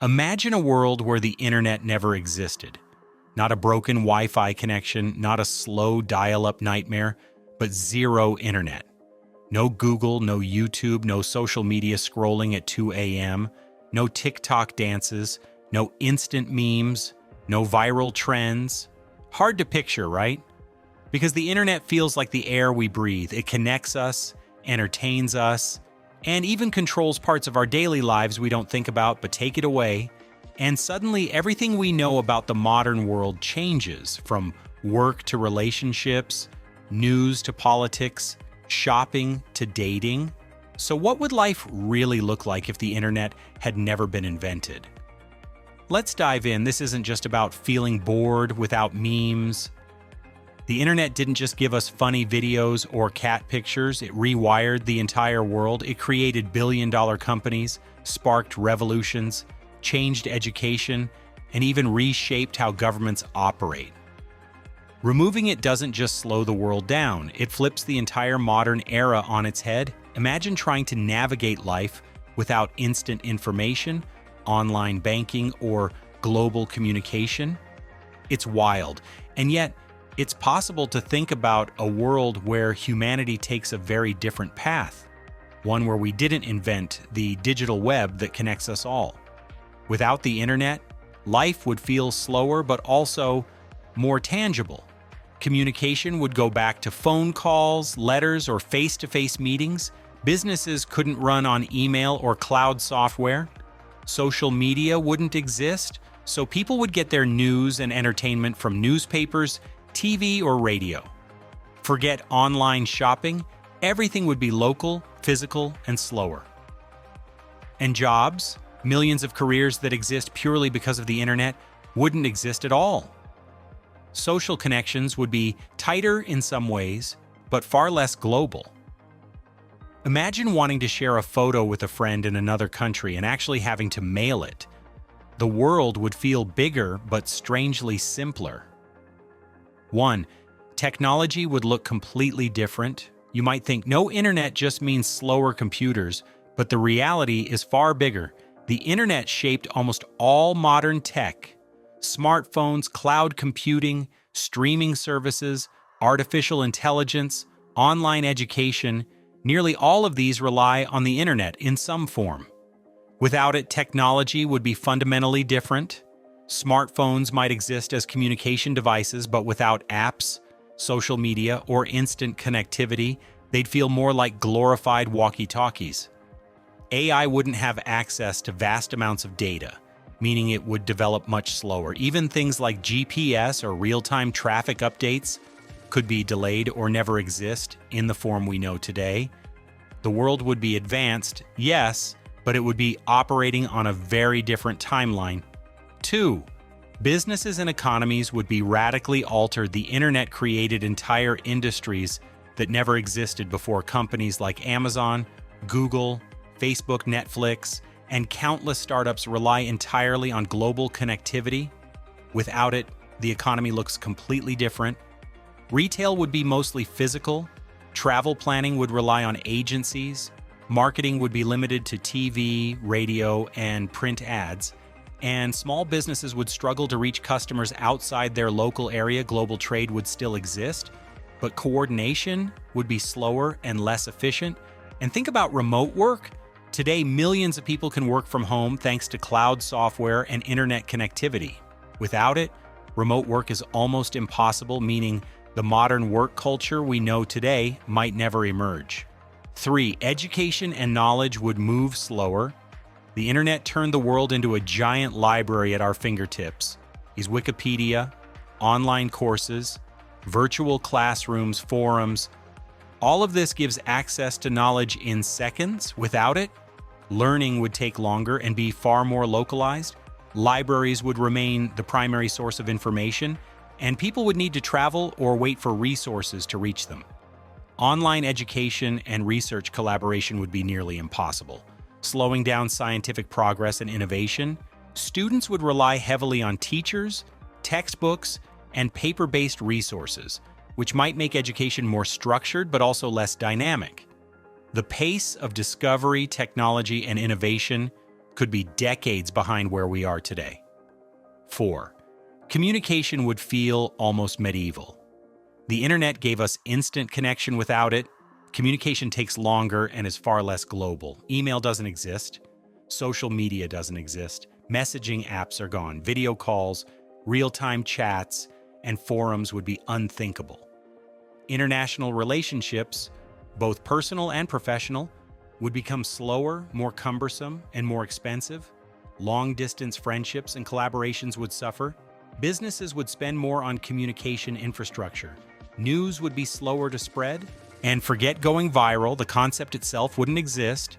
Imagine a world where the internet never existed. Not a broken Wi-Fi connection, not a slow dial-up nightmare, but zero internet. No Google, no YouTube, no social media scrolling at 2 a.m., no TikTok dances, no instant memes, no viral trends. Hard to picture, right? Because the internet feels like the air we breathe. It connects us, entertains us, and even controls parts of our daily lives we don't think about, but take it away, and suddenly everything we know about the modern world changes, from work to relationships, news to politics, shopping to dating. So what would life really look like if the internet had never been invented? Let's dive in. This isn't just about feeling bored without memes. The internet didn't just give us funny videos or cat pictures, it rewired the entire world. It created billion-dollar companies, sparked revolutions, changed education, and even reshaped how governments operate. Removing it doesn't just slow the world down, it flips the entire modern era on its head. Imagine trying to navigate life without instant information, online banking, or global communication. It's wild, and yet it's possible to think about a world where humanity takes a very different path, one where we didn't invent the digital web that connects us all. Without the internet, life would feel slower but also more tangible. Communication would go back to phone calls, letters, or face-to-face meetings. Businesses couldn't run on email or cloud software. Social media wouldn't exist, so people would get their news and entertainment from newspapers, TV, or radio. Forget online shopping, everything would be local, physical, and slower. And jobs, millions of careers that exist purely because of the internet, wouldn't exist at all. Social connections would be tighter in some ways, but far less global. Imagine wanting to share a photo with a friend in another country and actually having to mail it. The world would feel bigger, but strangely simpler. 1. Technology would look completely different. You might think no internet just means slower computers, but the reality is far bigger. The internet shaped almost all modern tech. Smartphones, cloud computing, streaming services, artificial intelligence, online education, nearly all of these rely on the internet in some form. Without it, technology would be fundamentally different. Smartphones might exist as communication devices, but without apps, social media, or instant connectivity, they'd feel more like glorified walkie-talkies. AI wouldn't have access to vast amounts of data, meaning it would develop much slower. Even things like GPS or real-time traffic updates could be delayed or never exist in the form we know today. The world would be advanced, yes, but it would be operating on a very different timeline. 2. Businesses and economies would be radically altered. The internet created entire industries that never existed before. Companies like Amazon, Google, Facebook, Netflix, and countless startups rely entirely on global connectivity. Without it, the economy looks completely different. Retail would be mostly physical. Travel planning would rely on agencies. Marketing would be limited to TV, radio, and print ads. And small businesses would struggle to reach customers outside their local area. Global trade would still exist, but coordination would be slower and less efficient. And think about remote work. Today, millions of people can work from home thanks to cloud software and internet connectivity. Without it, remote work is almost impossible, meaning the modern work culture we know today might never emerge. 3. Education and knowledge would move slower. The internet turned the world into a giant library at our fingertips. Is Wikipedia, online courses, virtual classrooms, forums. All of this gives access to knowledge in seconds. Without it, learning would take longer and be far more localized. Libraries would remain the primary source of information, and people would need to travel or wait for resources to reach them. Online education and research collaboration would be nearly impossible, slowing down scientific progress and innovation. Students would rely heavily on teachers, textbooks, and paper-based resources, which might make education more structured but also less dynamic. The pace of discovery, technology, and innovation could be decades behind where we are today. 4. Communication would feel almost medieval. The internet gave us instant connection. Without it, communication takes longer and is far less global. Email doesn't exist. Social media doesn't exist. Messaging apps are gone. Video calls, real-time chats, and forums would be unthinkable. International relationships, both personal and professional, would become slower, more cumbersome, and more expensive. Long-distance friendships and collaborations would suffer. Businesses would spend more on communication infrastructure. News would be slower to spread. And forget going viral, the concept itself wouldn't exist.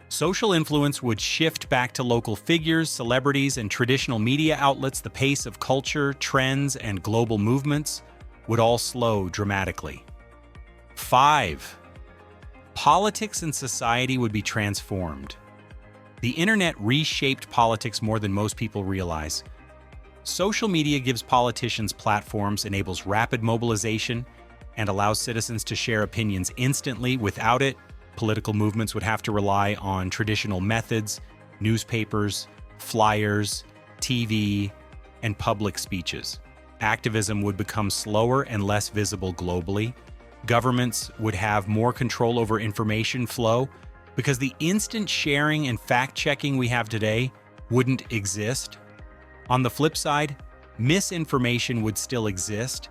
Social influence would shift back to local figures, celebrities, and traditional media outlets. The pace of culture, trends, and global movements would all slow dramatically. 5. Politics and society would be transformed. The internet reshaped politics more than most people realize. Social media gives politicians platforms, enables rapid mobilization, and allows citizens to share opinions instantly. Without it, political movements would have to rely on traditional methods, newspapers, flyers, TV, and public speeches. Activism would become slower and less visible globally. Governments would have more control over information flow because the instant sharing and fact-checking we have today wouldn't exist. On the flip side, misinformation would still exist,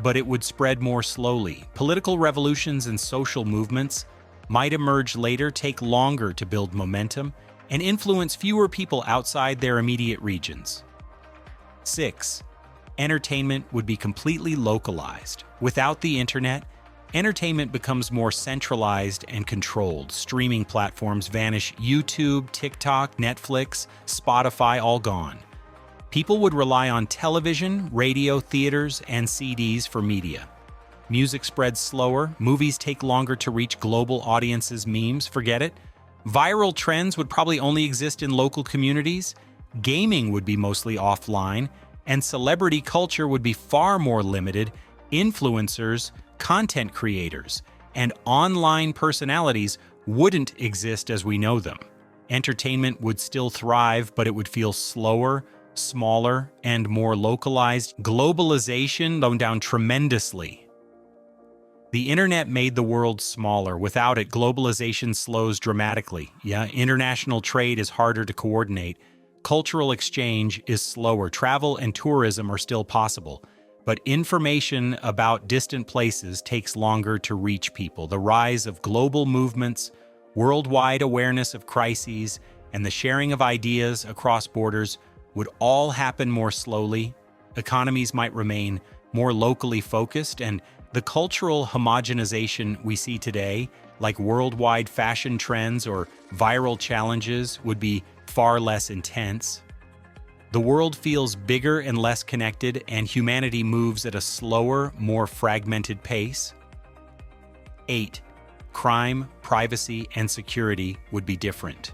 but it would spread more slowly. Political revolutions and social movements might emerge later, take longer to build momentum, and influence fewer people outside their immediate regions. 6. Entertainment would be completely localized. Without the internet, entertainment becomes more centralized and controlled. Streaming platforms vanish. YouTube, TikTok, Netflix, Spotify, all gone. People would rely on television, radio, theaters, and CDs for media. Music spreads slower. Movies take longer to reach global audiences. Memes, forget it. Viral trends would probably only exist in local communities. Gaming would be mostly offline. And celebrity culture would be far more limited. Influencers, content creators, and online personalities wouldn't exist as we know them. Entertainment would still thrive, but it would feel slower, smaller, and more localized. Globalization slowed down tremendously. The internet made the world smaller. Without it, globalization slows dramatically. International trade is harder to coordinate. Cultural exchange is slower. Travel and tourism are still possible, but information about distant places takes longer to reach people. The rise of global movements, worldwide awareness of crises, and the sharing of ideas across borders would all happen more slowly. Economies might remain more locally focused, and the cultural homogenization we see today, like worldwide fashion trends or viral challenges, would be far less intense. The world feels bigger and less connected, and humanity moves at a slower, more fragmented pace. 8. Crime, privacy, and security would be different.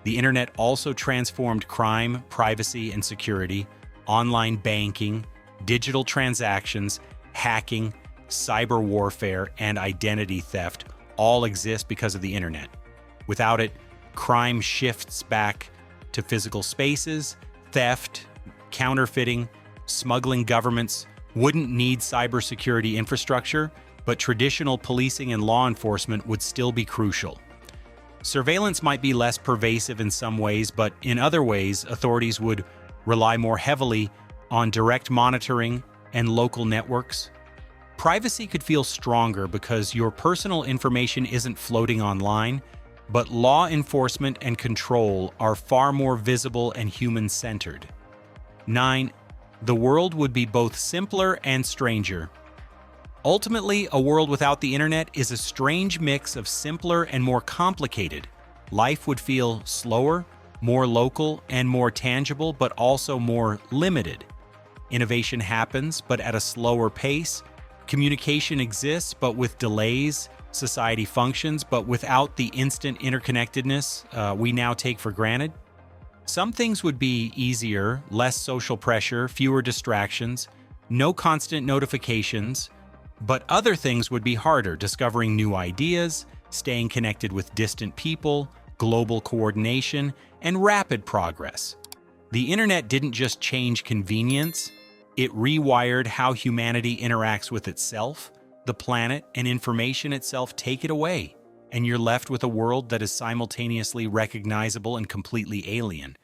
The internet also transformed crime, privacy, and security. Online banking, digital transactions, hacking, cyber warfare, and identity theft all exist because of the internet. Without it, crime shifts back to physical spaces. Theft, counterfeiting, smuggling. Governments wouldn't need cybersecurity infrastructure, but traditional policing and law enforcement would still be crucial. Surveillance might be less pervasive in some ways, but in other ways, authorities would rely more heavily on direct monitoring and local networks. Privacy could feel stronger because your personal information isn't floating online, but law enforcement and control are far more visible and human-centered. 9. The world would be both simpler and stranger. Ultimately, a world without the internet is a strange mix of simpler and more complicated. Life would feel slower, more local, and more tangible, but also more limited. Innovation happens, but at a slower pace. Communication exists, but with delays. Society functions, but without the instant interconnectedness we now take for granted. Some things would be easier, less social pressure, fewer distractions, no constant notifications, but other things would be harder, discovering new ideas, staying connected with distant people, global coordination, and rapid progress. The internet didn't just change convenience, it rewired how humanity interacts with itself, the planet, and information itself. Take it away, and you're left with a world that is simultaneously recognizable and completely alien.